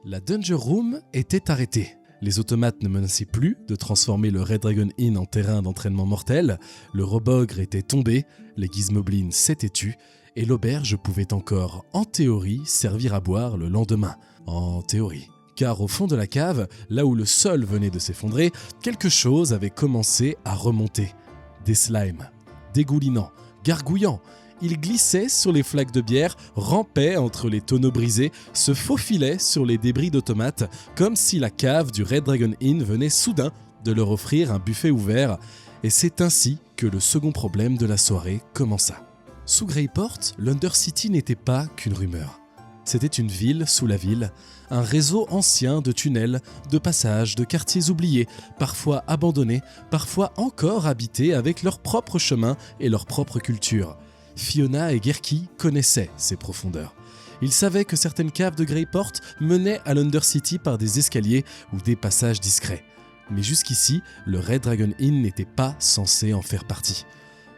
La Danger Room était arrêtée. Les automates ne menaçaient plus de transformer le Red Dragon Inn en terrain d'entraînement mortel, le Robogre était tombé, les Gizmoblins s'étaient tus, et l'auberge pouvait encore, en théorie, servir à boire le lendemain. En théorie. Car au fond de la cave, là où le sol venait de s'effondrer, quelque chose avait commencé à remonter. Des slimes, dégoulinants, gargouillants. Ils glissaient sur les flaques de bière, rampaient entre les tonneaux brisés, se faufilaient sur les débris d'automates, comme si la cave du Red Dragon Inn venait soudain de leur offrir un buffet ouvert. Et c'est ainsi que le second problème de la soirée commença. Sous Greyport, l'Undercity n'était pas qu'une rumeur. C'était une ville sous la ville, un réseau ancien de tunnels, de passages, de quartiers oubliés, parfois abandonnés, parfois encore habités avec leurs propres chemins et leur propre culture. Fiona et Gerki connaissaient ces profondeurs. Ils savaient que certaines caves de Greyport menaient à l'Undercity par des escaliers ou des passages discrets. Mais jusqu'ici, le Red Dragon Inn n'était pas censé en faire partie.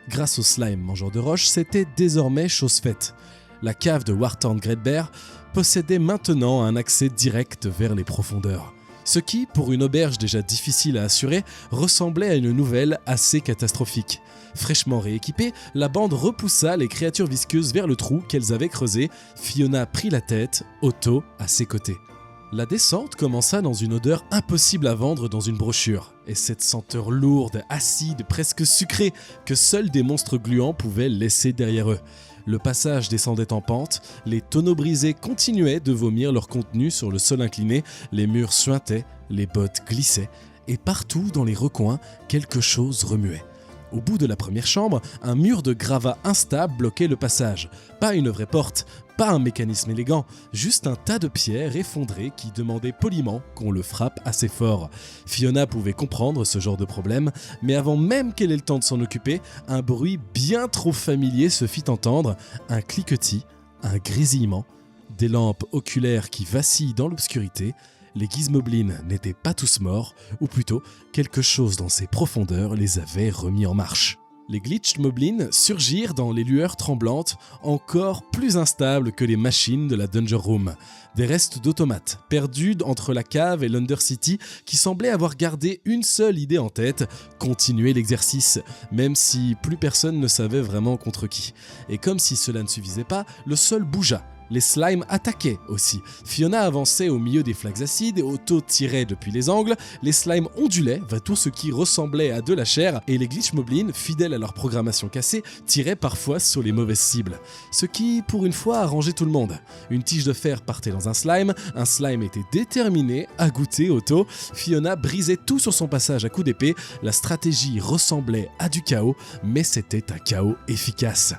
Grâce au slime mangeur de roches, c'était désormais chose faite. La cave de Warthorn Great Bear possédait maintenant un accès direct vers les profondeurs. Ce qui, pour une auberge déjà difficile à assurer, ressemblait à une nouvelle assez catastrophique. Fraîchement rééquipée, la bande repoussa les créatures visqueuses vers le trou qu'elles avaient creusé. Fiona prit la tête, Otto à ses côtés. La descente commença dans une odeur impossible à vendre dans une brochure, et cette senteur lourde, acide, presque sucrée, que seuls des monstres gluants pouvaient laisser derrière eux. Le passage descendait en pente, les tonneaux brisés continuaient de vomir leur contenu sur le sol incliné, les murs suintaient, les bottes glissaient, et partout dans les recoins, quelque chose remuait. Au bout de la première chambre, un mur de gravats instable bloquait le passage. Pas une vraie porte, pas un mécanisme élégant, juste un tas de pierres effondrées qui demandaient poliment qu'on le frappe assez fort. Fiona pouvait comprendre ce genre de problème, mais avant même qu'elle ait le temps de s'en occuper, un bruit bien trop familier se fit entendre, un cliquetis, un grésillement, des lampes oculaires qui vacillent dans l'obscurité. Les Gizmoblins n'étaient pas tous morts, ou plutôt, quelque chose dans ces profondeurs les avait remis en marche. Les Glitched Moblins surgirent dans les lueurs tremblantes, encore plus instables que les machines de la Danger Room. Des restes d'automates, perdus entre la cave et l'Undercity, qui semblaient avoir gardé une seule idée en tête, continuer l'exercice, même si plus personne ne savait vraiment contre qui. Et comme si cela ne suffisait pas, le sol bougea. Les slimes attaquaient aussi. Fiona avançait au milieu des flaques acides et Otto tirait depuis les angles. Les slimes ondulaient vers tout ce qui ressemblait à de la chair et les Glitchmoblins, fidèles à leur programmation cassée, tiraient parfois sur les mauvaises cibles. Ce qui, pour une fois, arrangeait tout le monde. Une tige de fer partait dans un slime était déterminé à goûter Otto. Fiona brisait tout sur son passage à coups d'épée. La stratégie ressemblait à du chaos, mais c'était un chaos efficace.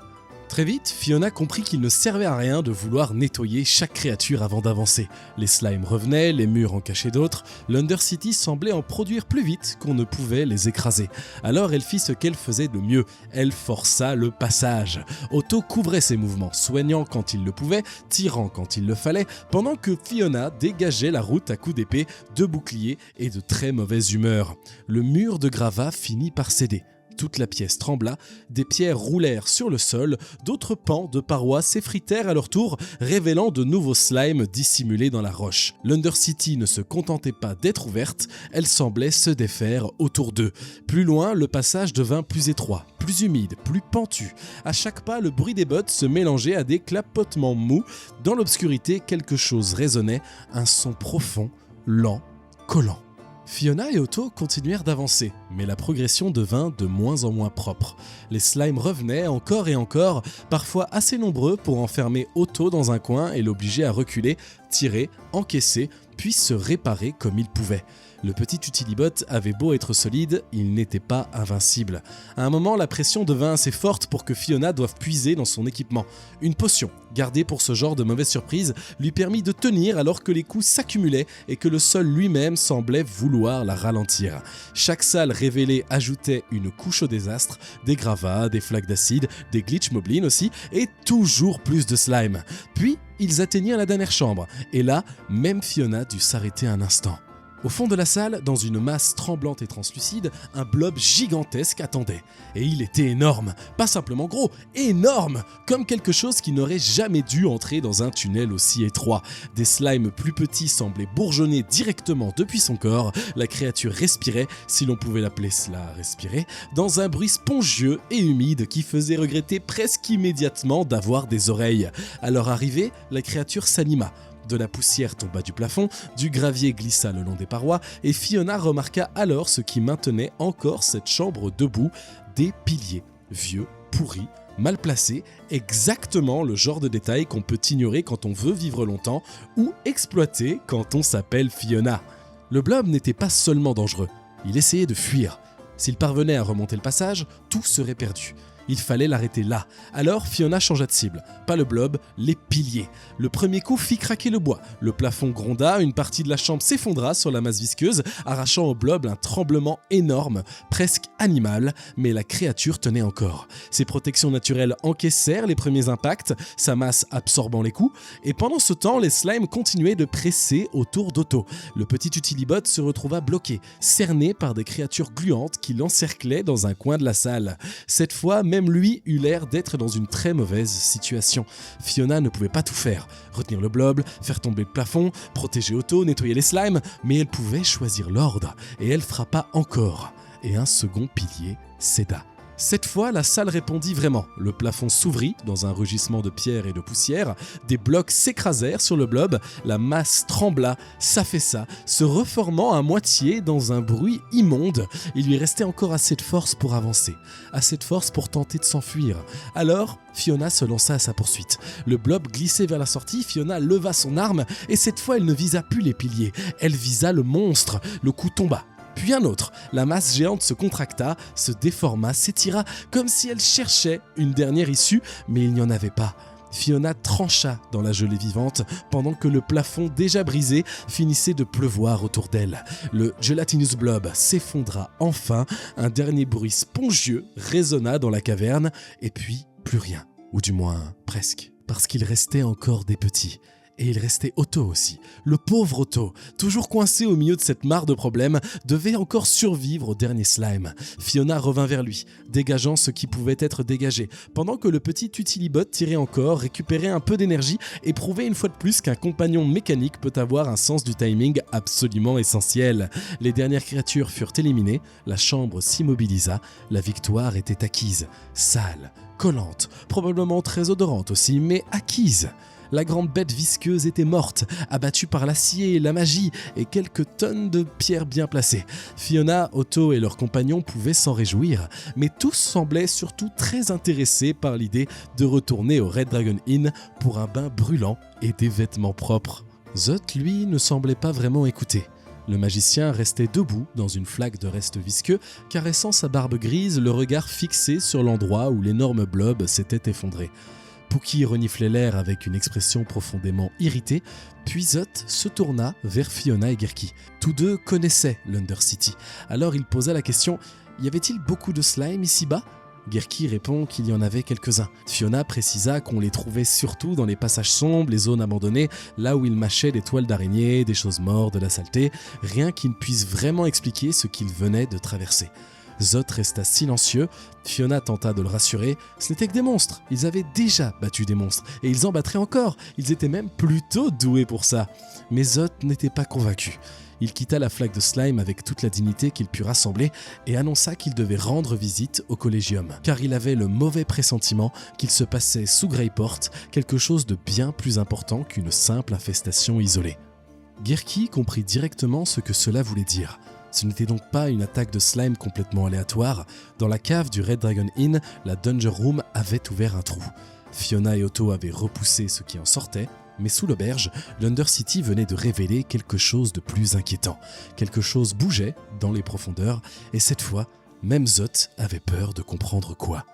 Très vite, Fiona comprit qu'il ne servait à rien de vouloir nettoyer chaque créature avant d'avancer. Les slimes revenaient, les murs en cachaient d'autres, l'Undercity semblait en produire plus vite qu'on ne pouvait les écraser. Alors elle fit ce qu'elle faisait de mieux, elle força le passage. Otto couvrait ses mouvements, soignant quand il le pouvait, tirant quand il le fallait, pendant que Fiona dégageait la route à coups d'épée, de boucliers et de très mauvaise humeur. Le mur de gravats finit par céder. Toute la pièce trembla, des pierres roulèrent sur le sol, d'autres pans de parois s'effritèrent à leur tour, révélant de nouveaux slimes dissimulés dans la roche. L'Undercity ne se contentait pas d'être ouverte, elle semblait se défaire autour d'eux. Plus loin, le passage devint plus étroit, plus humide, plus pentu. À chaque pas, le bruit des bottes se mélangeait à des clapotements mous. Dans l'obscurité, quelque chose résonnait, un son profond, lent, collant. Fiona et Otto continuèrent d'avancer, mais la progression devint de moins en moins propre. Les slimes revenaient encore et encore, parfois assez nombreux pour enfermer Otto dans un coin et l'obliger à reculer, tirer, encaisser, puis se réparer comme il pouvait. Le petit Utilibot avait beau être solide, il n'était pas invincible. À un moment, la pression devint assez forte pour que Fiona doive puiser dans son équipement. Une potion, gardée pour ce genre de mauvaise surprise, lui permit de tenir alors que les coups s'accumulaient et que le sol lui-même semblait vouloir la ralentir. Chaque salle révélée ajoutait une couche au désastre, des gravats, des flaques d'acide, des Glitchmoblins aussi, et toujours plus de slime. Puis, ils atteignirent la dernière chambre, et là, même Fiona dut s'arrêter un instant. Au fond de la salle, dans une masse tremblante et translucide, un blob gigantesque attendait. Et il était énorme, pas simplement gros, énorme, comme quelque chose qui n'aurait jamais dû entrer dans un tunnel aussi étroit. Des slimes plus petits semblaient bourgeonner directement depuis son corps, la créature respirait, si l'on pouvait l'appeler cela respirer, dans un bruit spongieux et humide qui faisait regretter presque immédiatement d'avoir des oreilles. À leur arrivée, la créature s'anima. De la poussière tomba du plafond, du gravier glissa le long des parois, et Fiona remarqua alors ce qui maintenait encore cette chambre debout, des piliers, vieux, pourris, mal placés, exactement le genre de détail qu'on peut ignorer quand on veut vivre longtemps, ou exploiter quand on s'appelle Fiona. Le blob n'était pas seulement dangereux, il essayait de fuir. S'il parvenait à remonter le passage, tout serait perdu. Il fallait l'arrêter là. Alors Fiona changea de cible. Pas le blob, les piliers. Le premier coup fit craquer le bois. Le plafond gronda, une partie de la chambre s'effondra sur la masse visqueuse, arrachant au blob un tremblement énorme, presque animal, mais la créature tenait encore. Ses protections naturelles encaissèrent les premiers impacts, sa masse absorbant les coups, et pendant ce temps, les slimes continuaient de presser autour d'Otto. Le petit Utilibot se retrouva bloqué, cerné par des créatures gluantes qui l'encerclaient dans un coin de la salle. Cette fois, même lui eut l'air d'être dans une très mauvaise situation. Fiona ne pouvait pas tout faire. Retenir le blob, faire tomber le plafond, protéger Otto, nettoyer les slimes, mais elle pouvait choisir l'ordre, et elle frappa encore. Et un second pilier céda. Cette fois, la salle répondit vraiment. Le plafond s'ouvrit dans un rugissement de pierre et de poussière, des blocs s'écrasèrent sur le blob, la masse trembla, s'affaissa, se reformant à moitié dans un bruit immonde. Il lui restait encore assez de force pour avancer, assez de force pour tenter de s'enfuir. Alors, Fiona se lança à sa poursuite. Le blob glissait vers la sortie, Fiona leva son arme, et cette fois elle ne visa plus les piliers, elle visa le monstre. Le coup tomba. Puis un autre. La masse géante se contracta, se déforma, s'étira, comme si elle cherchait une dernière issue, mais il n'y en avait pas. Fiona trancha dans la gelée vivante, pendant que le plafond déjà brisé finissait de pleuvoir autour d'elle. Le gelatinous blob s'effondra enfin, un dernier bruit spongieux résonna dans la caverne, et puis plus rien, ou du moins presque, parce qu'il restait encore des petits. Et il restait Otto aussi. Le pauvre Otto, toujours coincé au milieu de cette mare de problèmes, devait encore survivre au dernier slime. Fiona revint vers lui, dégageant ce qui pouvait être dégagé, pendant que le petit Utilibot tirait encore, récupérait un peu d'énergie et prouvait une fois de plus qu'un compagnon mécanique peut avoir un sens du timing absolument essentiel. Les dernières créatures furent éliminées, la chambre s'immobilisa, la victoire était acquise. Sale, collante, probablement très odorante aussi, mais acquise. La grande bête visqueuse était morte, abattue par l'acier, la magie et quelques tonnes de pierres bien placées. Fiona, Otto et leurs compagnons pouvaient s'en réjouir, mais tous semblaient surtout très intéressés par l'idée de retourner au Red Dragon Inn pour un bain brûlant et des vêtements propres. Zot, lui, ne semblait pas vraiment écouter. Le magicien restait debout dans une flaque de reste visqueux, caressant sa barbe grise, le regard fixé sur l'endroit où l'énorme blob s'était effondré. Pookie reniflait l'air avec une expression profondément irritée, puis Zot se tourna vers Fiona et Gerki. Tous deux connaissaient l'Undercity. Alors il posa la question « Y avait-il beaucoup de slime ici-bas » Gerki répond qu'il y en avait quelques-uns. Fiona précisa qu'on les trouvait surtout dans les passages sombres, les zones abandonnées, là où ils mâchaient des toiles d'araignée, des choses mortes, de la saleté, rien qui ne puisse vraiment expliquer ce qu'ils venaient de traverser. Zot resta silencieux, Fiona tenta de le rassurer, ce n'était que des monstres, ils avaient déjà battu des monstres, et ils en battraient encore, ils étaient même plutôt doués pour ça. Mais Zot n'était pas convaincu. Il quitta la flaque de slime avec toute la dignité qu'il put rassembler et annonça qu'il devait rendre visite au Collégium, car il avait le mauvais pressentiment qu'il se passait sous Greyport quelque chose de bien plus important qu'une simple infestation isolée. Gerki comprit directement ce que cela voulait dire. Ce n'était donc pas une attaque de slime complètement aléatoire. Dans la cave du Red Dragon Inn, la Dungeon Room avait ouvert un trou. Fiona et Otto avaient repoussé ce qui en sortait, mais sous l'auberge, l'Undercity venait de révéler quelque chose de plus inquiétant. Quelque chose bougeait dans les profondeurs, et cette fois, même Zot avait peur de comprendre quoi.